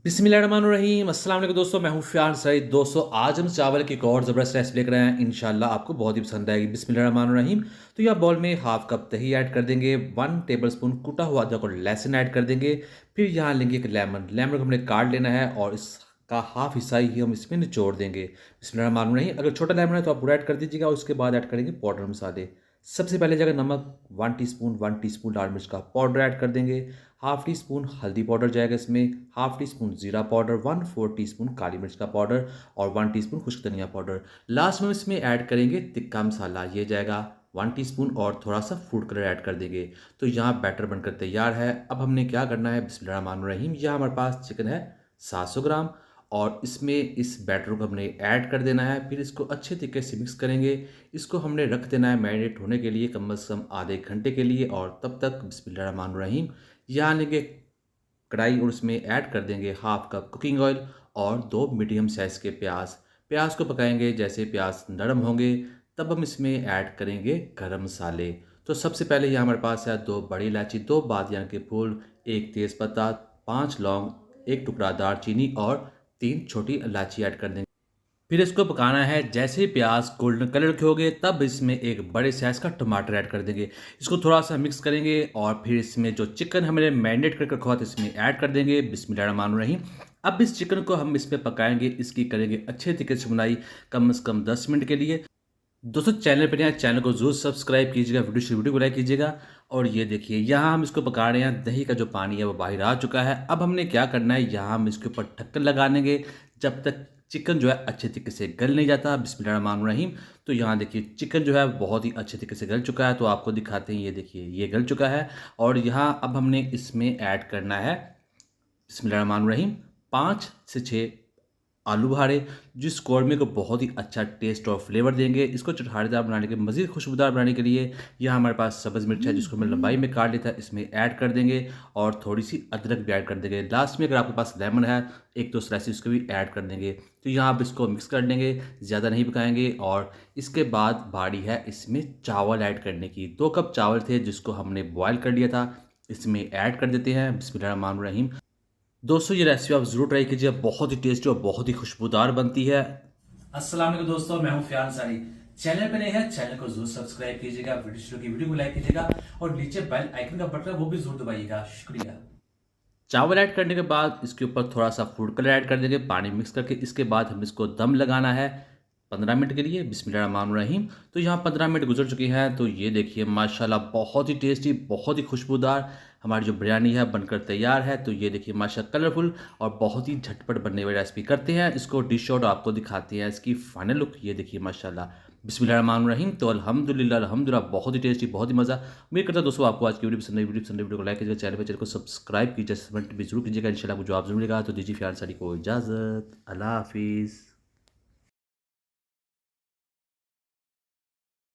बिस्मिल्लाहिर्रहमानिर्रहीम। अस्सलाम वालेकुम दोस्तों, मैं हूं फ़ियान सईद। दोस्तों आज हम चावल की एक और ज़बरदस्त रेसिपी लेकर आए हैं। इंशाल्लाह आपको बहुत ही पसंद आएगी। बिस्मिल्लाहिर्रहमानिर्रहीम। तो यह बाउल में हाफ़ कप दही ऐड कर देंगे, 1 टेबलस्पून कूटा हुआ अदरक और लहसुन ऐड कर देंगे। फिर यहाँ लेंगे एक लेमन को हमने काट लेना है और इसका हाफ़ हिस्सा ही हम इसमें निचोड़ देंगे। बिस्मिल्लाहिर्रहमानिर्रहीम। अगर छोटा लेमन है तो आप पूरा ऐड कर दीजिएगा और उसके बाद ऐड करेंगे पाउडर मसाले। सबसे पहले जगह नमक 1 टीस्पून लाल मिर्च का पाउडर ऐड कर देंगे, हाफ टी स्पून हल्दी पाउडर जाएगा इसमें, हाफ टी स्पून जीरा पाउडर, 1/4 टीस्पून काली मिर्च का पाउडर और 1 टीस्पून खुश्क धनिया पाउडर। लास्ट में इसमें ऐड करेंगे तिक्का मसाला, ये जाएगा 1 टीस्पून और थोड़ा सा फूड कलर ऐड कर देंगे। तो यहाँ बैटर बनकर तैयार है। अब हमने क्या करना है, बिस्मिल्लाहिर्रहमानिर्रहीम। यहाँ हमारे पास चिकन है 700 ग्राम और इसमें इस बैटर को हमने ऐड कर देना है। फिर इसको अच्छे तरीके से मिक्स करेंगे। इसको हमने रख देना है मैरिनेट होने के लिए कम से कम आधे घंटे के लिए। और तब तक बिस्मिल्लाहिर्रहमानिर्रहीम यहाँ लेंगे कढ़ाई और उसमें ऐड कर देंगे हाफ कप कुकिंग ऑयल और 2 मीडियम साइज़ के प्याज। प्याज को पकाएंगे, जैसे प्याज नरम होंगे तब हम इसमें ऐड करेंगे गरम मसाले। तो सबसे पहले यहाँ हमारे पास है 2 बड़ी इलायची, 2 बादियान के फूल, 1 तेज़पत्ता, 5 लौंग, 1 टुकड़ा दालचीनी और 3 छोटी इलायची ऐड कर देंगे। फिर इसको पकाना है। जैसे ही प्याज गोल्डन कलर के हो गए तब इसमें एक बड़े साइज़ का टमाटर ऐड कर देंगे। इसको थोड़ा सा मिक्स करेंगे और फिर इसमें जो चिकन हमने मैरिनेट करके रखा हुआ था इसमें ऐड कर देंगे। बिस्मिल्लाहिर्रहमानिर्रहीम। अब इस चिकन को हम इसमें पकाएंगे, इसकी करेंगे अच्छे तरीके से बुनाई कम से कम 10 मिनट के लिए। दोस्तों चैनल पर नए हैं, चैनल को जरूर सब्सक्राइब कीजिएगा, वीडियो को लाइक कीजिएगा। और ये देखिए यहाँ हम इसको पका रहे हैं, दही का जो पानी है वो बाहर आ चुका है। अब हमने क्या करना है, यहाँ हम इसके ऊपर ढक्कन लगा देंगे जब तक चिकन जो है अच्छे तरीके से गल नहीं जाता। बिस्मिल्लाहिर्रहमानिर्रहीम। तो यहाँ देखिए चिकन जो है बहुत ही अच्छे तरीके से गल चुका है। तो आपको दिखाते हैं, ये देखिए ये गल चुका है। और यहाँ अब हमने इसमें ऐड करना है बिस्मिल्लाहिर्रहमानिर्रहीम 5 से 6 आलू बुखारे, जिस कौरमे को बहुत ही अच्छा टेस्ट और फ्लेवर देंगे। इसको चटखारेदार बनाने के, मज़ीद खुशबूदार बनाने के लिए यहाँ हमारे पास सब्ज़ मिर्च है जिसको मैं लंबाई में काट लेता है, इसमें ऐड कर देंगे और थोड़ी सी अदरक भी ऐड कर देंगे। लास्ट में अगर आपके पास लेमन है 1-2 स्लाइस उसको भी ऐड कर देंगे। तो यहाँ आप इसको मिक्स कर लेंगे, ज़्यादा नहीं पकाएंगे। और इसके बाद बारी है इसमें चावल ऐड करने की। 2 कप चावल थे जिसको हमने बॉयल कर लिया था, इसमें ऐड कर देते हैं। बिस्मिल्लाहिर्रहमानिर्रहीम। दोस्तों ये रेसिपी आप ज़रूर ट्राई कीजिए, बहुत ही टेस्टी और बहुत ही खुशबूदार बनती है। अस्सलाम वालेकुम दोस्तों, मैं हूं फ़ियान सईद। चैनल पे नए हैं, चैनल को जरूर सब्सक्राइब कीजिएगा, वीडियो को लाइक कीजिएगा और नीचे बेल आइकन का बटन है वो भी जरूर दबाइएगा। शुक्रिया। चावल ऐड करने के बाद इसके ऊपर थोड़ा सा फूड कलर ऐड कर देंगे पानी मिक्स करके। इसके बाद हम इसको दम लगाना है 15 मिनट के लिए। बिस्मिल्लाहिर्रहमानिर्रहीम। तो यहाँ 15 मिनट गुजर चुके हैं। तो ये देखिए माशाल्लाह बहुत ही टेस्टी, बहुत ही खुशबूदार हमारी जो बिरयानी है बनकर तैयार है। तो ये देखिए माशाल्लाह कलरफुल और बहुत ही झटपट बनने वाली रेसिपी। करते हैं इसको डिश आउट, आपको दिखाते हैं इसकी फाइनल लुक। ये देखिए माशाल्लाह बिस्मिल्लाहिर्रहमानिर्रहीम। तो अल्हम्दुलिल्लाह बहुत ही टेस्टी, बहुत ही मज़ा। उम्मीद करता हूं दोस्तों आपको आज की वीडियो को लाइक कीजिएगा, चैनल को सब्सक्राइब कीजिए, कमेंट भी जरूर कीजिएगा। इंशाल्लाह आपको जवाब जरूर मिलेगा। तो दीजिए फ़ियान सईद को इजाज़त। अल्लाह हाफिज़।